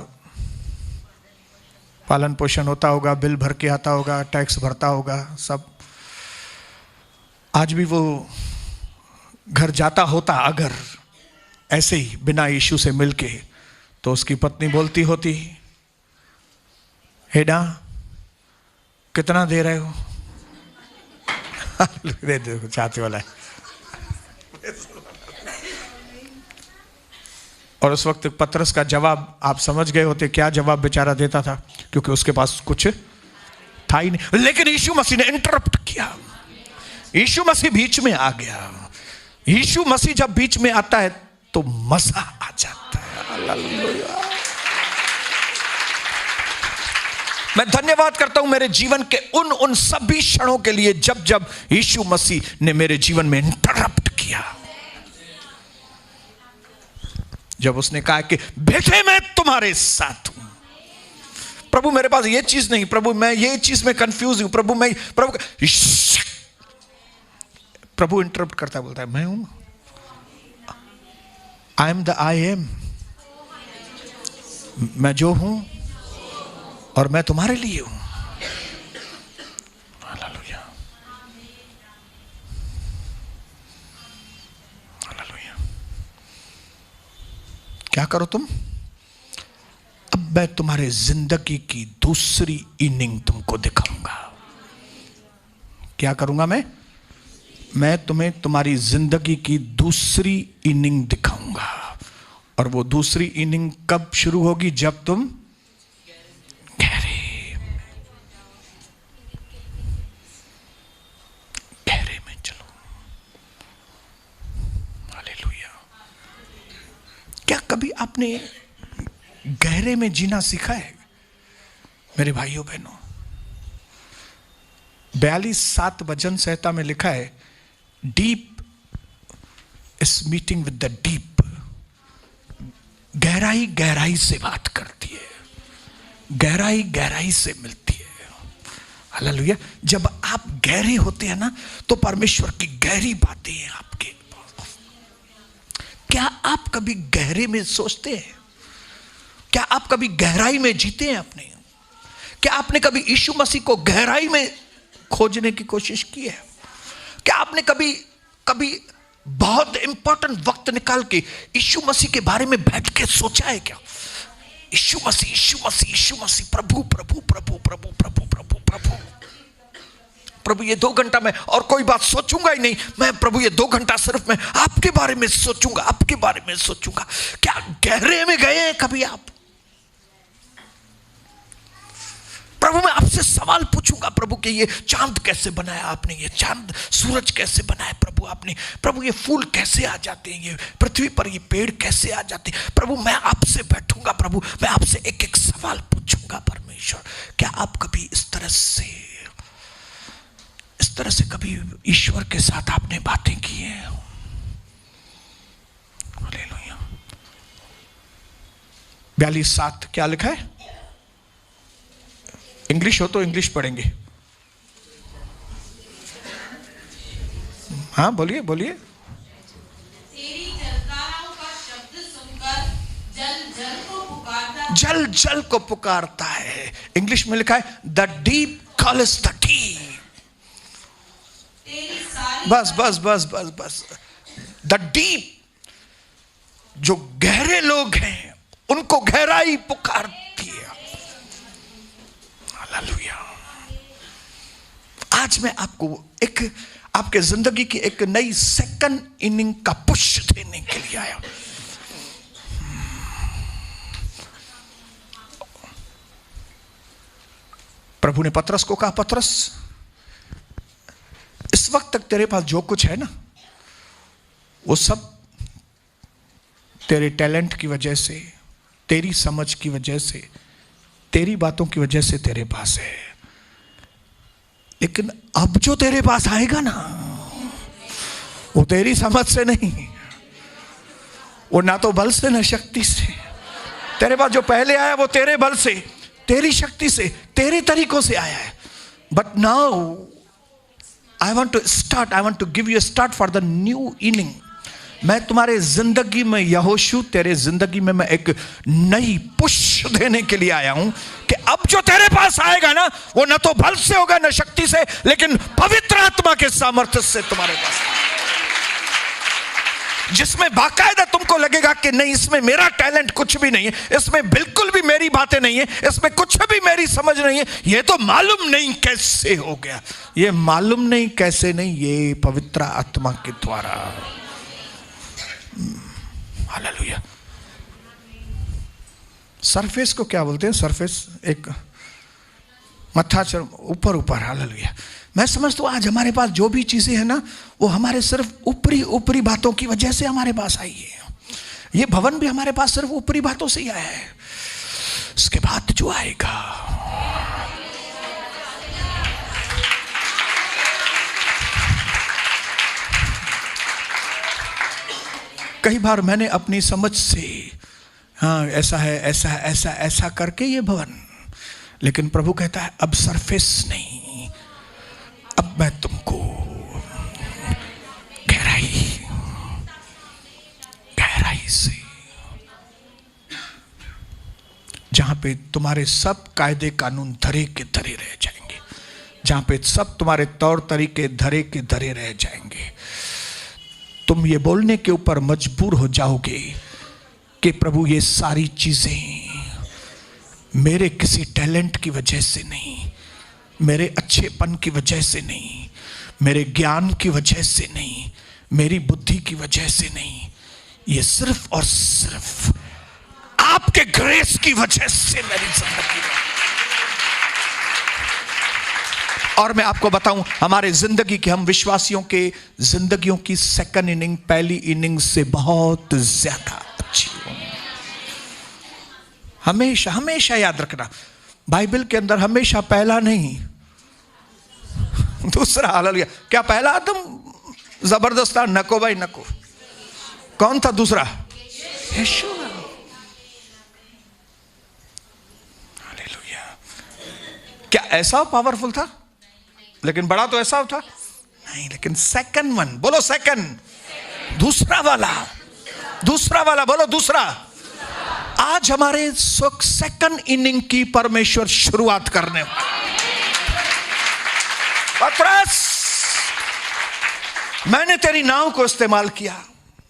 पालन पोषण होता होगा, बिल भर के आता होगा, टैक्स भरता होगा, सब। आज भी वो घर जाता होता अगर ऐसे ही बिना यीशु से मिलके, तो उसकी पत्नी बोलती होती, हेडा कितना दे रहे हो? दे दो, चाहते वाला है। और उस वक्त पतरस का जवाब आप समझ गए होते, क्या जवाब बेचारा देता था, क्योंकि उसके पास कुछ था ही नहीं। लेकिन यीशु मसीह ने इंटरप्ट किया, यीशु मसीह बीच में आ गया। यीशु मसीह जब बीच में आता है तो मजा आ जाता है। हालेलुया, मैं धन्यवाद करता हूं मेरे जीवन के उन सभी क्षणों के लिए जब जब यीशु मसीह ने मेरे जीवन में इंटरप्ट किया। जब उसने कहा कि बेटे मैं तुम्हारे साथ हूं। प्रभु मेरे पास ये चीज नहीं, प्रभु मैं ये चीज में कंफ्यूज हूं, प्रभु इंटरप्ट करता बोलता है, मैं हूं, I am the I am, मैं जो हूं और मैं तुम्हारे लिए हूं। Hallelujah, hallelujah. क्या करो तुम? अब मैं तुम्हारे जिंदगी की दूसरी इनिंग तुमको दिखाऊंगा। क्या करूंगा मैं तुम्हें तुम्हारी जिंदगी की दूसरी इनिंग दिखाऊंगा। और वो दूसरी इनिंग कब शुरू होगी? जब तुम गहरे में चलो। हालेलुया। क्या कभी आपने गहरे में जीना सीखा है मेरे भाइयों बहनों? 42:7 वचन संहिता में लिखा है, deep is meeting with the deep. गहराई गहराई से बात करती है, गहराई गहराई से मिलती है। हालेलुया। जब आप गहरे होते हैं ना, तो परमेश्वर की गहरी बातें हैं आपके। क्या आप कभी गहरे में सोचते हैं? क्या आप कभी गहराई में जीते हैं अपने? क्या आपने कभी यीशु मसीह को गहराई में खोजने की कोशिश की है? क्या आपने कभी बहुत इंपॉर्टेंट वक्त निकाल के यीशु मसीह के बारे में बैठ के सोचा है क्या? यीशु मसीह, यीशु मसीह, यीशु मसीह, प्रभु प्रभु प्रभु प्रभु प्रभु प्रभु प्रभु प्रभु, ये 2 घंटा मैं और कोई बात सोचूंगा ही नहीं। मैं प्रभु ये 2 घंटा सिर्फ मैं आपके बारे में सोचूंगा, आपके बारे में सोचूंगा। क्या गहरे में गए हैं कभी आप? प्रभु मैं आपसे सवाल पूछूंगा प्रभु कि ये चांद कैसे बनाया आपने, ये चांद सूरज कैसे बनाया प्रभु आपने, प्रभु ये फूल कैसे आ जाते हैं, ये पृथ्वी पर ये पेड़ कैसे आ जाते हैं प्रभु। मैं आपसे बैठूंगा प्रभु, मैं आपसे एक एक सवाल पूछूंगा परमेश्वर। क्या आप कभी इस तरह से कभी ईश्वर के साथ आपने बातें की हैं? हालेलुया। 42:7 क्या लिखा है? इंग्लिश हो तो इंग्लिश पढ़ेंगे। हाँ बोलिए बोलिए। तेरी जलधाराओं का शब्द सुनकर जल जल को पुकारता है। इंग्लिश में लिखा है the deep calls the deep. बस बस बस बस बस। द डीप, जो गहरे लोग हैं उनको गहराई पुकारती है। हालेलुया। आज मैं आपको एक आपके जिंदगी की एक नई सेकंड इनिंग का पुश देने के लिए आया। प्रभु ने पतरस को कहा, पतरस इस वक्त तक तेरे पास जो कुछ है ना, वो सब तेरे टैलेंट की वजह से, तेरी समझ की वजह से, तेरी बातों की वजह से तेरे पास है। लेकिन अब जो तेरे पास आएगा ना, वो तेरी समझ से नहीं, वो ना तो बल से ना शक्ति से। तेरे पास जो पहले आया वो तेरे बल से, तेरी शक्ति से, तेरे तरीकों से आया है। But now I want to start, I want to give you start for the new inning. मैं तुम्हारे जिंदगी में यहोशू, तेरे जिंदगी में मैं एक नई पुश देने के लिए आया हूं कि अब जो तेरे पास आएगा ना, वो न तो बल से होगा न शक्ति से, लेकिन पवित्र आत्मा के सामर्थ्य से तुम्हारे पास, जिसमें बाकायदा तुमको लगेगा कि नहीं, इसमें मेरा टैलेंट कुछ भी नहीं है, इसमें बिल्कुल भी मेरी बातें नहीं है, इसमें कुछ भी मेरी समझ नहीं है, ये तो मालूम नहीं कैसे हो गया। ये मालूम नहीं कैसे नहीं, ये पवित्र आत्मा के द्वारा। हालेलुया। सरफेस को क्या बोलते हैं? सरफेस, एक मत्था ऊपर ऊपर। हालेलुया। मैं समझता हूं आज हमारे पास जो भी चीजें हैं ना, वो हमारे सिर्फ ऊपरी ऊपरी बातों की वजह से हमारे पास आई है। ये भवन भी हमारे पास सिर्फ ऊपरी बातों से ही आया है। इसके बाद जो आएगा, कई बार मैंने अपनी समझ से, हाँ ऐसा है, ऐसा है, ऐसा ऐसा करके ये भवन, लेकिन प्रभु कहता है अब सरफेस नहीं, अब मैं तुमको गहराई से, जहां पे तुम्हारे सब कायदे कानून धरे के धरे रह जाएंगे, जहां पे सब तुम्हारे तौर तरीके धरे के धरे रह जाएंगे, तुम ये बोलने के ऊपर मजबूर हो जाओगे कि प्रभु ये सारी चीजें मेरे किसी टैलेंट की वजह से नहीं, मेरे अच्छेपन की वजह से नहीं, मेरे ज्ञान की वजह से नहीं, मेरी बुद्धि की वजह से नहीं, ये सिर्फ और सिर्फ आपके ग्रेस की वजह से मेरी जिंदगी में। और मैं आपको बताऊं, हमारे जिंदगी के, हम विश्वासियों के जिंदगियों की सेकंड इनिंग पहली इनिंग से बहुत ज्यादा अच्छी हो। हमेशा हमेशा याद रखना, बाइबल के अंदर हमेशा पहला नहीं दूसरा। हालेलुया। क्या पहला आदम जबरदस्त था? नको भाई नको। कौन था दूसरा? यीशु। हालेलुया। क्या ऐसा पावरफुल था? लेकिन बड़ा तो ऐसा था नहीं, लेकिन सेकंड वन, बोलो सेकंड, दूसरा वाला बोलो दूसरा। आज हमारे सेकंड इनिंग की परमेश्वर शुरुआत करने वाला। पतरस, मैंने तेरी नाव को इस्तेमाल किया,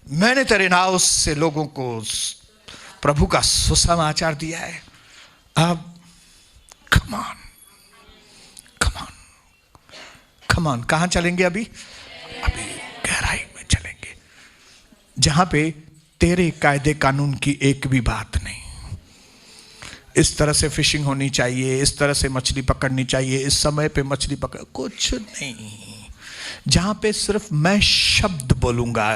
मैंने तेरे नाव से लोगों को प्रभु का सुसमाचार दिया है। अब कमान कहां चलेंगे? अभी गहराई में चलेंगे, जहां पे तेरे कायदे कानून की एक भी बात नहीं। इस तरह से फिशिंग होनी चाहिए, इस तरह से मछली पकड़नी चाहिए, इस समय पे मछली पकड़, कुछ नहीं। जहां पे सिर्फ मैं शब्द बोलूंगा,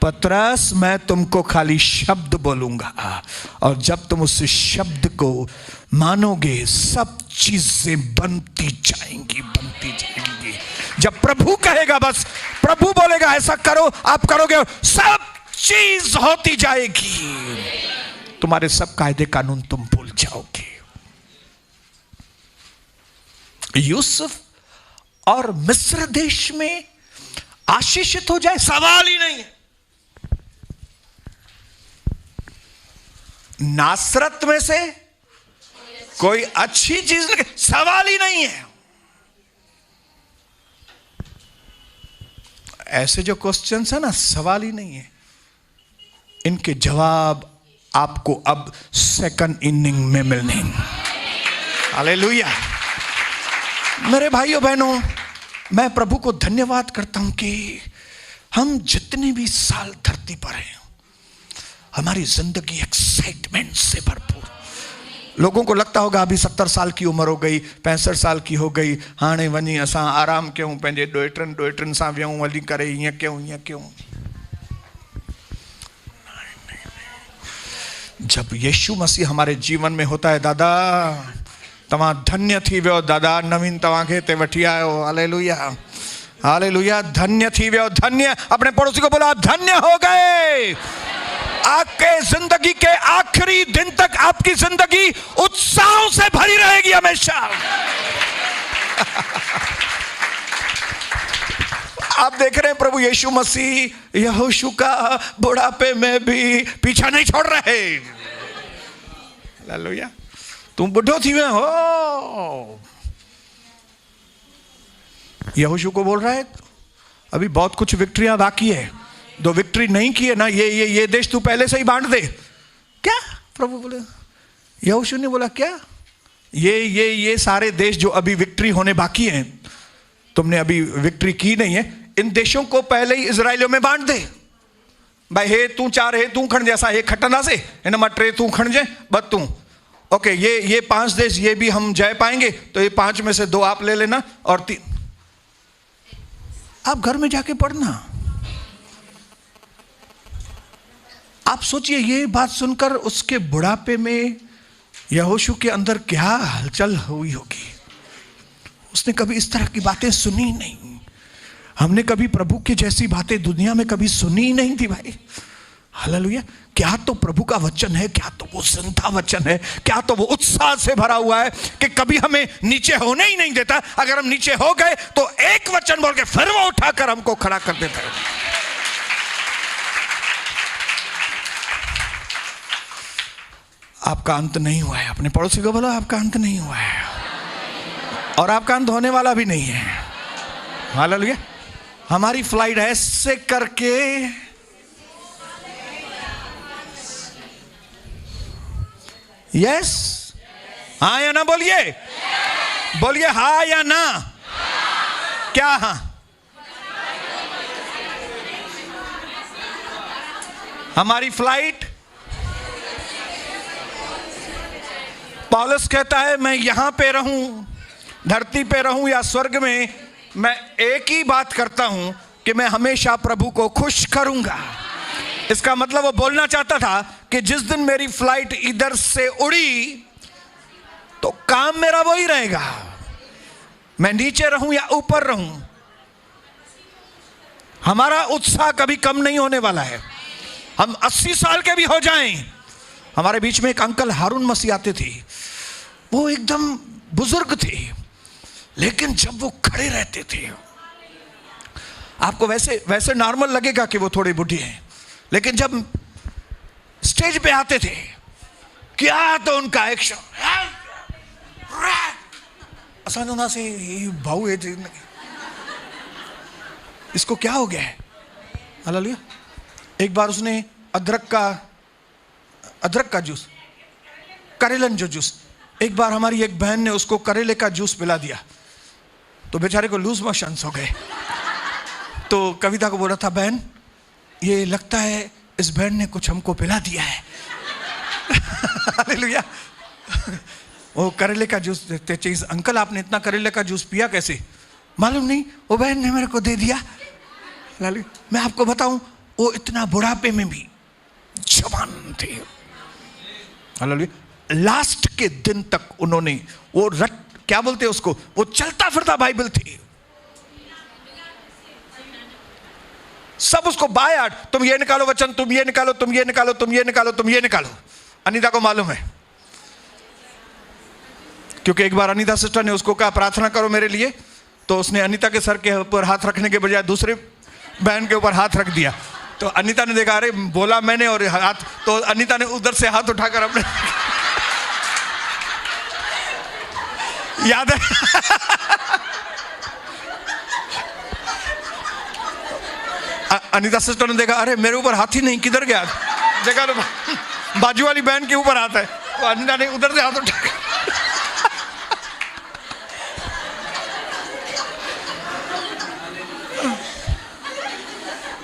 पतरस मैं तुमको खाली शब्द बोलूंगा, और जब तुम उस शब्द को मानोगे सब चीजें बनती जाएंगी, बनती जाएंगी। जब प्रभु कहेगा, बस प्रभु बोलेगा ऐसा करो, आप करोगे, सब चीज होती जाएगी। तुम्हारे सब कायदे कानून तुम भूल जाओगे। यूसुफ और मिस्र देश में आशीषित हो जाए, सवाल ही नहीं है। नासरत में से कोई अच्छी चीज नहीं, सवाल ही नहीं है। ऐसे जो क्वेश्चंस है ना, सवाल ही नहीं है। इनके जवाब आपको अब सेकंड इनिंग में मिलने। हालेलुया। मेरे भाइयों बहनों, मैं प्रभु को धन्यवाद करता हूं कि हम जितने भी साल धरती पर हैं, हमारी जिंदगी एक्साइटमेंट से भरपूर। लोगों को लगता होगा अभी 70 साल की उम्र हो गई, 65 साल की हो गई, हाणे वञी असां आराम कयूं, पंहिंजे ॾोहिटनि सां वियूं, वञी करे ईअं कयूं। जब यीशु मसीह हमारे जीवन में होता है, दादा तव्हां धन्य थी वियो, दादा नवीन तव्हांखे हिते वठी आयो। Hallelujah, hallelujah. धन्य थी वियो, धन्य। अपने पड़ोसी को बोला, आप धन्य हो गए। आपके जिंदगी के आखिरी दिन तक आपकी जिंदगी उत्साह से भरी रहेगी हमेशा। आप देख रहे हैं प्रभु यीशु मसीह यहोशू का बुढ़ापे में भी पीछा नहीं छोड़ रहे। हालेलुया। तुम बुढ़ो थी में हो, यहोशू को बोल रहा है अभी बहुत कुछ विक्ट्रियां बाकी है, दो विक्ट्री नहीं की है ना, ये देश तू पहले से ही बांट दे। क्या प्रभु बोले? यहोशू ने बोला क्या? ये सारे देश जो अभी विक्ट्री होने बाकी हैं, तुमने अभी विक्ट्री की नहीं है, इन देशों को पहले ही इजराइलियों में बांट दे। भाई हे तू 4 हे तू खण जैसा हे खटना से इन मा 3 तू खण जे, बस तू ओके। ये 5 देश ये भी हम जय पाएंगे, तो ये 5 में से 2 आप ले लेना और 3 आप घर में जाके पढ़ना। आप सोचिए ये बात सुनकर उसके बुढ़ापे में यहोशू के अंदर क्या हलचल हुई होगी। उसने कभी इस तरह की बातें सुनी नहीं। हमने कभी प्रभु की जैसी बातें दुनिया में कभी सुनी ही नहीं थी भाई। हालेलुया। क्या तो प्रभु का वचन है, क्या तो वो जिंदा वचन है, क्या तो वो उत्साह से भरा हुआ है कि कभी हमें नीचे होने ही नहीं देता। अगर हम नीचे हो गए तो एक वचन बोल के फिर वो उठाकर हमको खड़ा कर देता है। आपका अंत नहीं हुआ है। अपने पड़ोसी को बोलो आपका अंत नहीं हुआ है, और आपका अंत होने वाला भी नहीं है। हालेलुया। हमारी फ्लाइट ऐसे करके यस हाँ या ना बोलिए, बोलिए हाँ या ना। क्या हाँ? हमारी फ्लाइट, पौलुस कहता है मैं यहां पे रहूं, धरती पे रहूं या स्वर्ग में, मैं एक ही बात करता हूं कि मैं हमेशा प्रभु को खुश करूंगा। इसका मतलब वो बोलना चाहता था कि जिस दिन मेरी फ्लाइट इधर से उड़ी तो काम मेरा वही रहेगा, मैं नीचे रहूं या ऊपर रहूं, हमारा उत्साह कभी कम नहीं होने वाला है। हम 80 साल के भी हो जाएं। हमारे बीच में एक अंकल हारून मसीह आते थे, वो एकदम बुजुर्ग थे, लेकिन जब वो खड़े रहते थे आपको वैसे नॉर्मल लगेगा कि वो थोड़े बूढ़े हैं, लेकिन जब स्टेज पे आते थे क्या तो उनका एक्शन, असाना से भाऊ है, इसको क्या हो गया है। हालेलुया। एक बार उसने अदरक का जूस, करेलन जो जूस, एक बार हमारी एक बहन ने उसको करेले का जूस पिला दिया तो बेचारे को लूज मोशंस हो गए। तो कविता को बोला था बहन ये लगता है इस बहन ने कुछ हमको पिला दिया है। हालेलुया। वो करेले का जूस देते चाहिए। अंकल आपने इतना करेले का जूस पिया कैसे? मालूम नहीं, वो बहन ने मेरे को दे दिया। मैं आपको बताऊं, वो इतना बुढ़ापे में भी जवान थे। लास्ट के दिन तक उन्होंने वो क्या बोलते हैं उसको, वो चलता फिरता बाइबल थे। सब उसको बाय आर्ट, तुम ये निकालो वचन, तुम ये निकालो, तुम ये निकालो, तुम ये निकालो, तुम ये निकालो। अनीता को मालूम है, क्योंकि एक बार अनीता सिस्टर ने उसको कहा प्रार्थना करो मेरे लिए, तो उसने अनीता के सर के ऊपर हाथ रखने के बजाय दूसरे बहन के ऊपर हाथ रख दिया। तो अनीता ने देखा, अरे बोला मैंने और हाथ, तो अनीता ने उधर से हाथ उठाकर अपने याद है अनीता सिस्टर ने देखा, अरे मेरे ऊपर हाथ ही नहीं, किधर गया? देखा तो बाजू वाली बहन के ऊपर हाथ है, तो अनीता ने उधर से हाथ उठाकर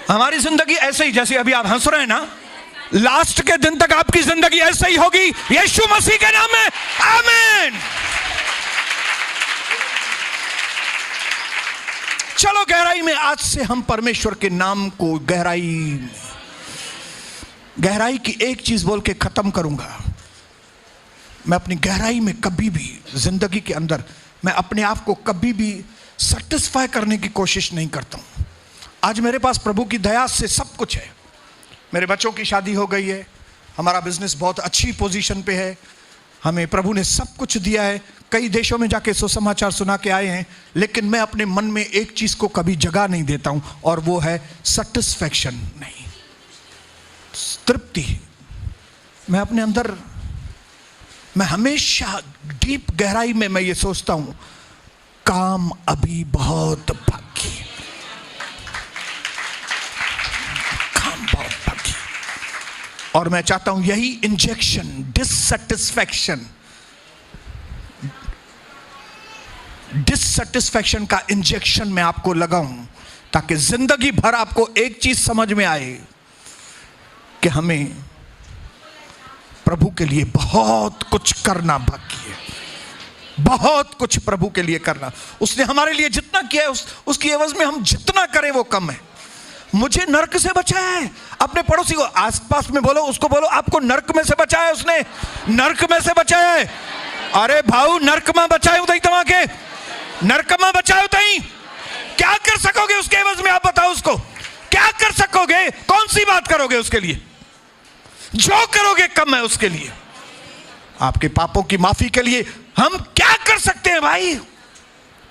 हमारी जिंदगी ऐसे ही, जैसे अभी आप हंस रहे हैं ना, लास्ट के दिन तक आपकी जिंदगी ऐसे ही होगी, यीशु मसीह के नाम में, आमीन। चलो गहराई में, आज से हम परमेश्वर के नाम को गहराई की एक चीज बोल के खत्म करूंगा। मैं अपनी गहराई में कभी भी जिंदगी के अंदर मैं अपने आप को कभी भी सेटिस्फाई करने की कोशिश नहीं करता हूं। आज मेरे पास प्रभु की दया से सब कुछ है। मेरे बच्चों की शादी हो गई है, हमारा बिजनेस बहुत अच्छी पोजीशन पे है, हमें प्रभु ने सब कुछ दिया है, कई देशों में जाके सुसमाचार सुना के आए हैं, लेकिन मैं अपने मन में एक चीज को कभी जगह नहीं देता हूं, और वो है सेटिस्फैक्शन नहीं, तृप्ति। मैं अपने अंदर, मैं हमेशा डीप गहराई में मैं ये सोचता हूं, काम अभी बहुत बाकी है, काम बहुत बाकी। और मैं चाहता हूं यही इंजेक्शन, डिससेटिस्फैक्शन का इंजेक्शन मैं आपको लगाऊं, ताकि जिंदगी भर आपको एक चीज समझ में आए कि हमें प्रभु के लिए बहुत कुछ करना बाकी है, बहुत कुछ प्रभु के लिए करना। उसने हमारे लिए जितना किया है, उसकी एवज में हम जितना करें वो कम है। मुझे नरक से बचाया है। अपने पड़ोसी को आसपास में बोलो, उसको बोलो आपको नरक में से बचाया है, उसने नरक में से बचाया है। अरे भाऊ, नरक में बचाए उतई तमाके, नरक में बचाए उतई, क्या कर सकोगे उसके एवज में? आप बताओ, उसको क्या कर सकोगे? कौन सी बात करोगे उसके लिए? जो करोगे कम है उसके लिए। आपके पापों की माफी के लिए हम क्या कर सकते हैं भाई?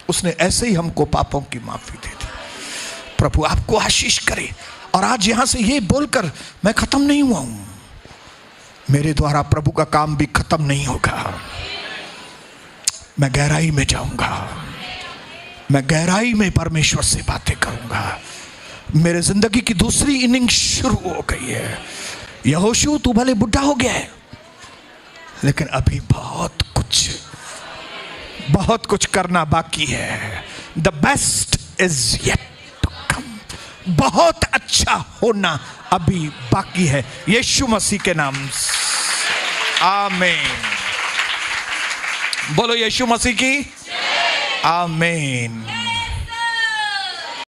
उसने ऐसे ही हमको पापों की माफी दे दी। प्रभु आपको आशीष करे। और आज यहां से ये बोलकर मैं खत्म नहीं हुआ हूं, मेरे द्वारा प्रभु का काम भी खत्म नहीं होगा। मैं गहराई में जाऊंगा, मैं गहराई में परमेश्वर से बातें करूंगा। मेरे जिंदगी की दूसरी इनिंग शुरू हो गई है। यहोशू, तू भले बुढ़ा हो गया है, लेकिन अभी बहुत कुछ करना बाकी है। The best is yet to come. बहुत अच्छा होना अभी बाकी है, यीशु मसीह के नाम से, आमीन। बोलो यीशु मसीह की आमीन।